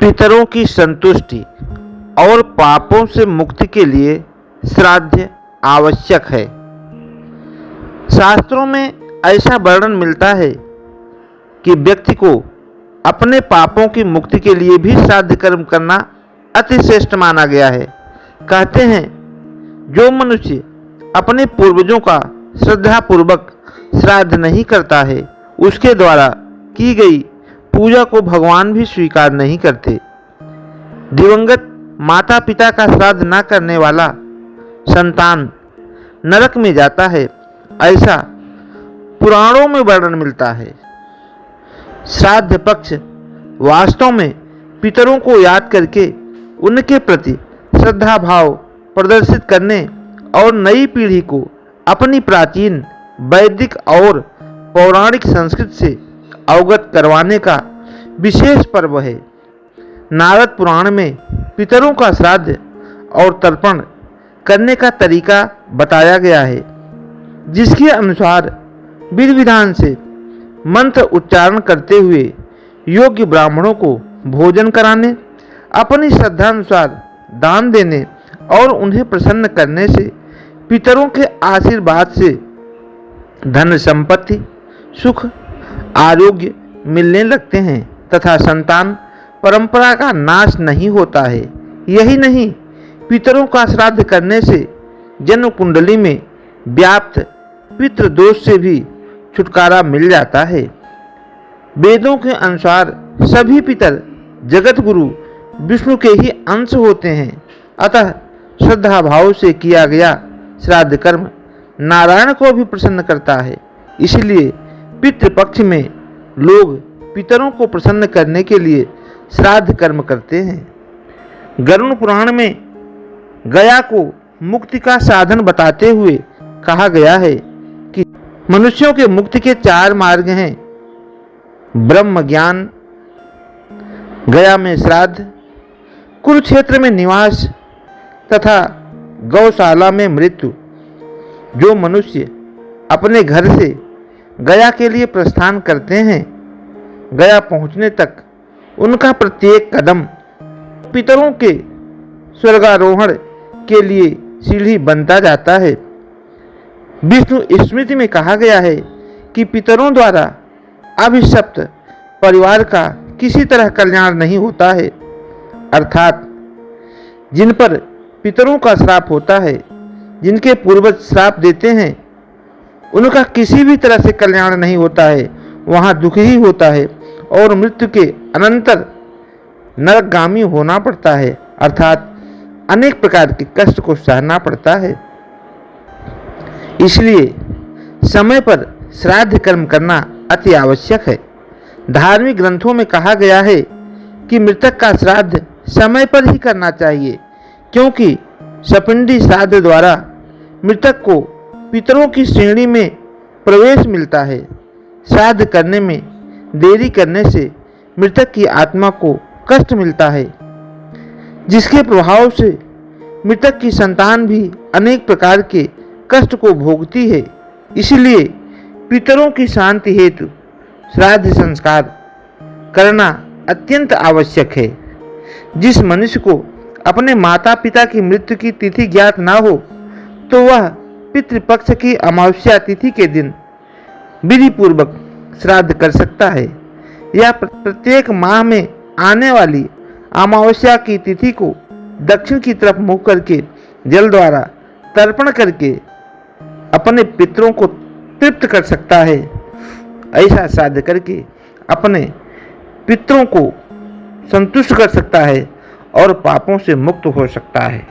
पितरों की संतुष्टि और पापों से मुक्ति के लिए श्राद्ध आवश्यक है। शास्त्रों में ऐसा वर्णन मिलता है कि व्यक्ति को अपने पापों की मुक्ति के लिए भी श्राद्ध कर्म करना अति श्रेष्ठ माना गया है। कहते हैं, जो मनुष्य अपने पूर्वजों का श्रद्धापूर्वक श्राद्ध नहीं करता है, उसके द्वारा की गई पूजा को भगवान भी स्वीकार नहीं करते। दिवंगत माता पिता का श्राद्ध न करने वाला संतान नरक में जाता है, ऐसा पुराणों में वर्णन मिलता है। श्राद्ध पक्ष वास्तव में पितरों को याद करके उनके प्रति श्रद्धा भाव प्रदर्शित करने और नई पीढ़ी को अपनी प्राचीन वैदिक और पौराणिक संस्कृति से अवगत करवाने का विशेष पर्व है। नारद पुराण में पितरों का श्राद्ध और तर्पण करने का तरीका बताया गया है, जिसके अनुसार विधि विधान से मंत्र उच्चारण करते हुए योग्य ब्राह्मणों को भोजन कराने, अपनी श्रद्धानुसार दान देने और उन्हें प्रसन्न करने से पितरों के आशीर्वाद से धन संपत्ति, सुख, आरोग्य मिलने लगते हैं तथा संतान परंपरा का नाश नहीं होता है। यही नहीं, पितरों का श्राद्ध करने से जन्म कुंडली में व्याप्त पितृदोष से भी छुटकारा मिल जाता है। वेदों के अनुसार सभी पितर जगत गुरु विष्णु के ही अंश होते हैं। अतः श्रद्धा भाव से किया गया श्राद्ध कर्म नारायण को भी प्रसन्न करता है। इसलिए पितृपक्ष में लोग पितरों को प्रसन्न करने के लिए श्राद्ध कर्म करते हैं। गरुड़ पुराण में गया को मुक्ति का साधन बताते हुए कहा गया है कि मनुष्यों के मुक्ति के 4 मार्ग हैं: ब्रह्म ज्ञान, गया में श्राद्ध, कुरुक्षेत्र में निवास तथा गौशाला में मृत्यु। जो मनुष्य अपने घर से गया के लिए प्रस्थान करते हैं, गया पहुंचने तक उनका प्रत्येक कदम पितरों के स्वर्गारोहण के लिए सीढ़ी बनता जाता है। विष्णु स्मृति में कहा गया है कि पितरों द्वारा अभिशप्त परिवार का किसी तरह कल्याण नहीं होता है, अर्थात जिन पर पितरों का श्राप होता है, जिनके पूर्वज श्राप देते हैं, उनका किसी भी तरह से कल्याण नहीं होता है, वहाँ दुख ही होता है और मृत्यु के अनंतर नरकगामी होना पड़ता है, अर्थात अनेक प्रकार के कष्ट को सहना पड़ता है। इसलिए समय पर श्राद्ध कर्म करना अति आवश्यक है। धार्मिक ग्रंथों में कहा गया है कि मृतक का श्राद्ध समय पर ही करना चाहिए, क्योंकि सपिंडी श्राद्ध द्वारा मृतक को पितरों की श्रेणी में प्रवेश मिलता है। श्राद्ध करने में देरी करने से मृतक की आत्मा को कष्ट मिलता है, जिसके प्रभाव से मृतक की संतान भी अनेक प्रकार के कष्ट को भोगती है। इसलिए पितरों की शांति हेतु श्राद्ध संस्कार करना अत्यंत आवश्यक है। जिस मनुष्य को अपने माता पिता की मृत्यु की तिथि ज्ञात ना हो, तो वह पितृपक्ष की अमावस्या तिथि के दिन विधि पूर्वक श्राद्ध कर सकता है, या प्रत्येक माह में आने वाली अमावस्या की तिथि को दक्षिण की तरफ मुँह करके जल द्वारा तर्पण करके अपने पितरों को तृप्त कर सकता है। ऐसा श्राद्ध करके अपने पितरों को संतुष्ट कर सकता है और पापों से मुक्त हो सकता है।